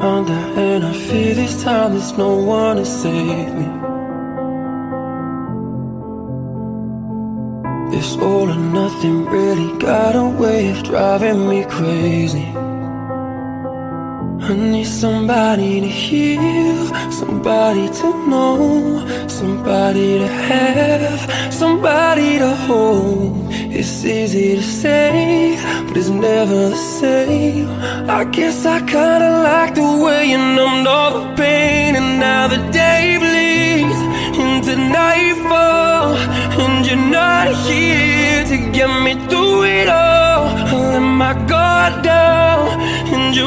under, and I fear this time there's no one to save me. This all or nothing really got a way of driving me crazy. I need somebody to heal, somebody to know, somebody to have, somebody to hold. It's easy to say, but it's never the same. I guess I kinda like the way you numbed all the pain, and now the day bleeds into nightfall, and you're not here to get me through it all. I let my guard down, and you